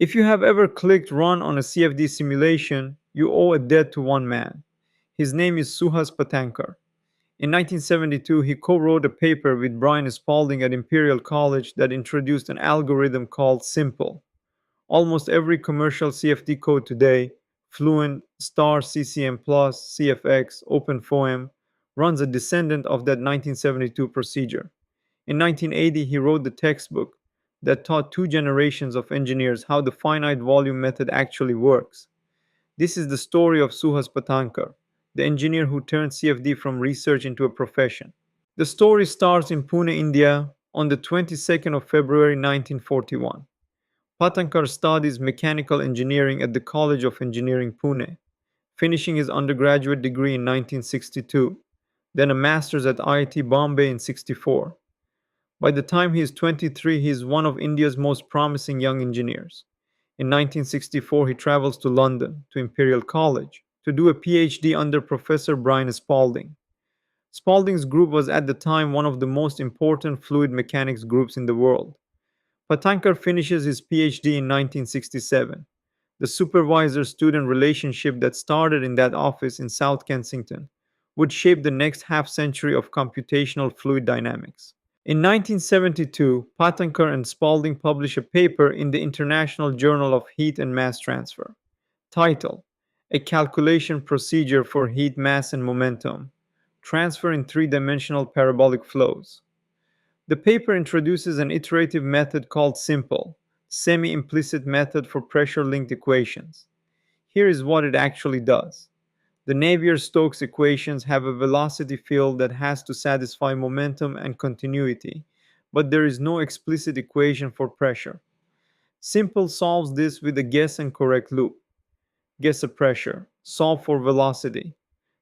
If you have ever clicked run on a CFD simulation, you owe a debt to one man. His name is Suhas Patankar. In 1972, he co-wrote a paper with Brian Spalding at Imperial College that introduced an algorithm called SIMPLE. Almost every commercial CFD code today, Fluent, STAR-CCM+, CFX, OpenFOAM, runs a descendant of that 1972 procedure. In 1980, he wrote the textbook that taught two generations of engineers how the finite volume method actually works. This is the story of Suhas Patankar, the engineer who turned CFD from research into a profession. The story starts in Pune, India, on the 22nd of February 1941. Patankar studies mechanical engineering at the College of Engineering, Pune, finishing his undergraduate degree in 1962, then a master's at IIT Bombay in 64. By the time he is 23, he is one of India's most promising young engineers. In 1964, he travels to London, to Imperial College, to do a PhD under Professor Brian Spalding. Spalding's group was at the time one of the most important fluid mechanics groups in the world. Patankar finishes his PhD in 1967. The supervisor student relationship that started in that office in South Kensington would shape the next half century of computational fluid dynamics. In 1972, Patankar and Spalding published a paper in the International Journal of Heat and Mass Transfer. Title: A Calculation Procedure for Heat, Mass, and Momentum. Transfer in Three-Dimensional Parabolic Flows. The paper introduces an iterative method called SIMPLE, Semi-Implicit Method for Pressure-Linked Equations. Here is what it actually does. The Navier-Stokes equations have a velocity field that has to satisfy momentum and continuity, but there is no explicit equation for pressure. Simple solves this with a guess and correct loop. Guess a pressure, solve for velocity,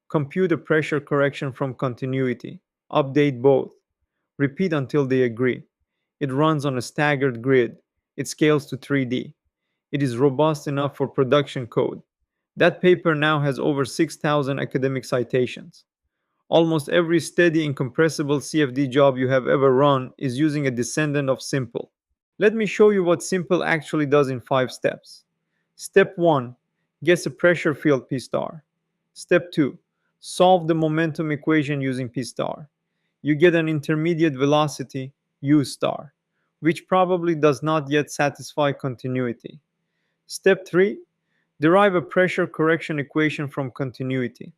compute a pressure correction from continuity, update both, repeat until they agree. It runs on a staggered grid. It scales to 3D. It is robust enough for production code. That paper now has over 6,000 academic citations. Almost every steady incompressible CFD job you have ever run is using a descendant of Simple. Let me show you what Simple actually does in 5 steps. Step 1. Guess a pressure field P star. Step 2. Solve the momentum equation using P star. You get an intermediate velocity, U star, which probably does not yet satisfy continuity. Step 3. Derive a pressure correction equation from continuity.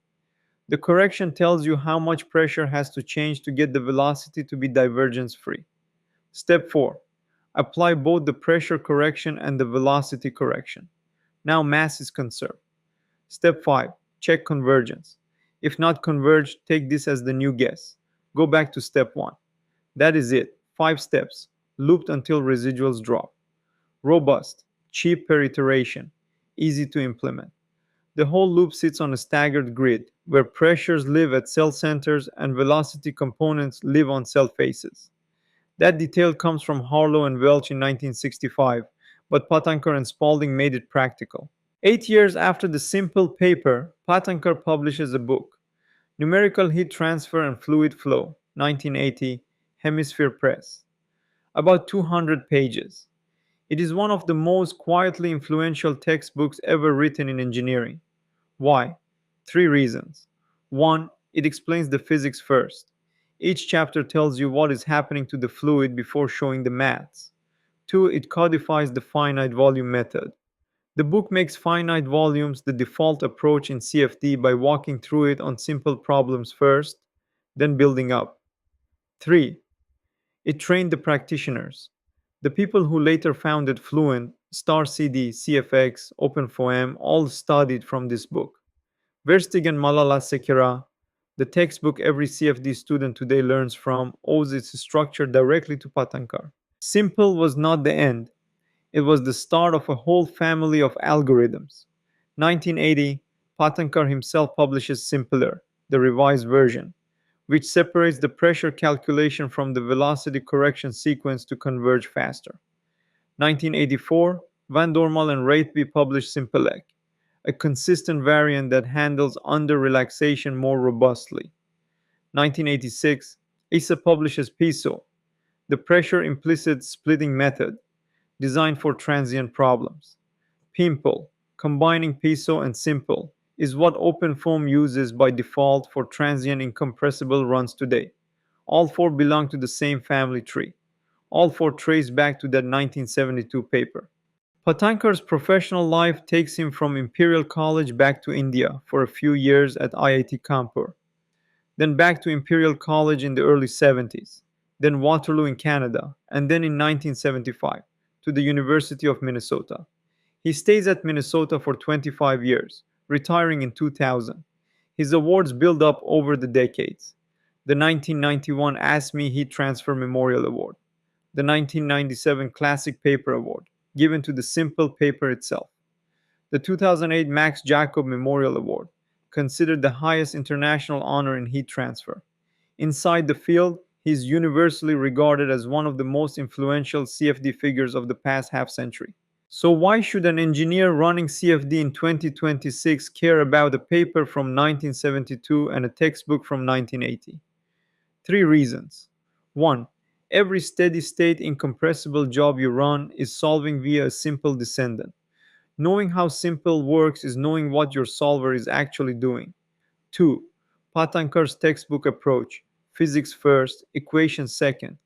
The correction tells you how much pressure has to change to get the velocity to be divergence free. Step 4. Apply both the pressure correction and the velocity correction. Now mass is conserved. Step 5. Check convergence. If not converged, take this as the new guess. Go back to step 1. That is it. 5 steps, looped until residuals drop. Robust, cheap per iteration, easy to implement. The whole loop sits on a staggered grid, where pressures live at cell centers and velocity components live on cell faces. That detail comes from Harlow and Welch in 1965, but Patankar and Spalding made it practical. 8 years after the simple paper, Patankar publishes a book, Numerical Heat Transfer and Fluid Flow, 1980, Hemisphere Press. About 200 pages. It is one of the most quietly influential textbooks ever written in engineering. Why? 3 reasons. 1. It explains the physics first. Each chapter tells you what is happening to the fluid before showing the maths. 2. It codifies the finite volume method. The book makes finite volumes the default approach in CFD by walking through it on simple problems first, then building up. 3. It trained the practitioners. The people who later founded Fluent, STAR-CD, CFX, OpenFOAM all studied from this book. Versteeg and Malala Sekera, the textbook every CFD student today learns from, owes its structure directly to Patankar. Simple was not the end. It was the start of a whole family of algorithms. 1980, Patankar himself publishes Simpler, the revised version, which separates the pressure calculation from the velocity correction sequence to converge faster. 1984, Van Dormal and Raithby published SIMPLEC, a consistent variant that handles under-relaxation more robustly. 1986, ISA publishes PISO, the pressure implicit splitting method, designed for transient problems. PIMPLE, combining PISO and SIMPLE, is what OpenFOAM uses by default for transient incompressible runs today. All four belong to the same family tree. All four trace back to that 1972 paper. Patankar's professional life takes him from Imperial College back to India for a few years at IIT Kanpur, then back to Imperial College in the early 70s, then Waterloo in Canada, and then in 1975 to the University of Minnesota. He stays at Minnesota for 25 years, retiring in 2000. His awards build up over the decades. The 1991 ASME Heat Transfer Memorial Award, the 1997 Classic Paper Award, given to the simple paper itself, the 2008 Max Jakob Memorial Award, considered the highest international honor in heat transfer. Inside the field, he is universally regarded as one of the most influential CFD figures of the past half century. So, why should an engineer running CFD in 2026 care about a paper from 1972 and a textbook from 1980? Three reasons. 1. Every steady state incompressible job you run is solving via a simple descendant. Knowing how simple works is knowing what your solver is actually doing. 2. Patankar's textbook approach, physics first, equation second,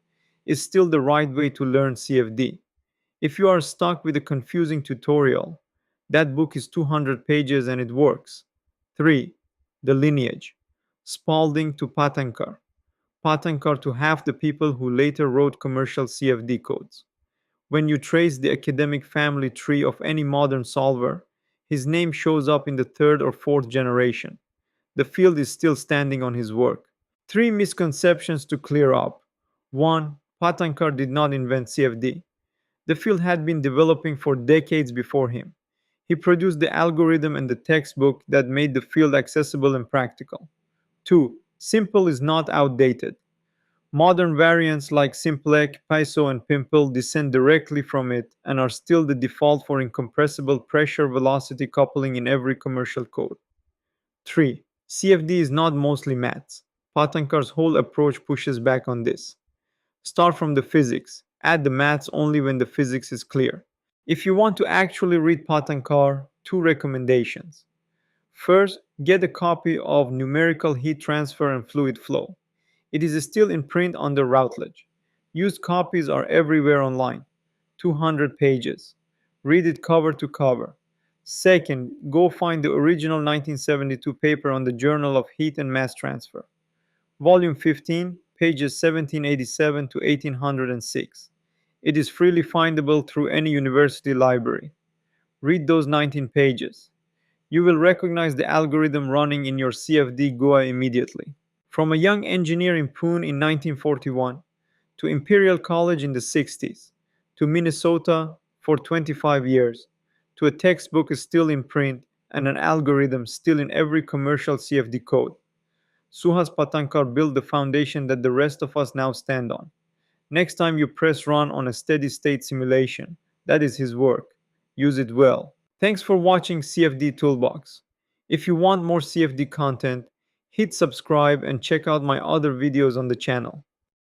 is still the right way to learn CFD. If you are stuck with a confusing tutorial, that book is 200 pages and it works. 3. The lineage. Spalding to Patankar. Patankar to half the people who later wrote commercial CFD codes. When you trace the academic family tree of any modern solver, his name shows up in the third or fourth generation. The field is still standing on his work. Three misconceptions to clear up. 1. Patankar did not invent CFD. The field had been developing for decades before him. He produced the algorithm and the textbook that made the field accessible and practical. 2. Simple is not outdated. Modern variants like SIMPLEC, PISO, and PIMPLE descend directly from it and are still the default for incompressible pressure velocity coupling in every commercial code. 3. CFD is not mostly maths. Patankar's whole approach pushes back on this. Start from the physics, add the maths only when the physics is clear. If you want to actually read Patankar, two recommendations. First, get a copy of Numerical Heat Transfer and Fluid Flow. It is still in print under Routledge. Used copies are everywhere online. 200 pages. Read it cover to cover. Second, go find the original 1972 paper on the Journal of Heat and Mass Transfer. Volume 15, pages 1787 to 1806. It is freely findable through any university library. Read those 19 pages. You will recognize the algorithm running in your CFD GUI immediately. From a young engineer in Pune in 1941, to Imperial College in the 60s, to Minnesota for 25 years, to a textbook still in print and an algorithm still in every commercial CFD code, Suhas Patankar built the foundation that the rest of us now stand on. Next time you press run on a steady state simulation, that is his work. Use it well. Thanks for watching CFD Toolbox. If you want more CFD content, hit subscribe and check out my other videos on the channel.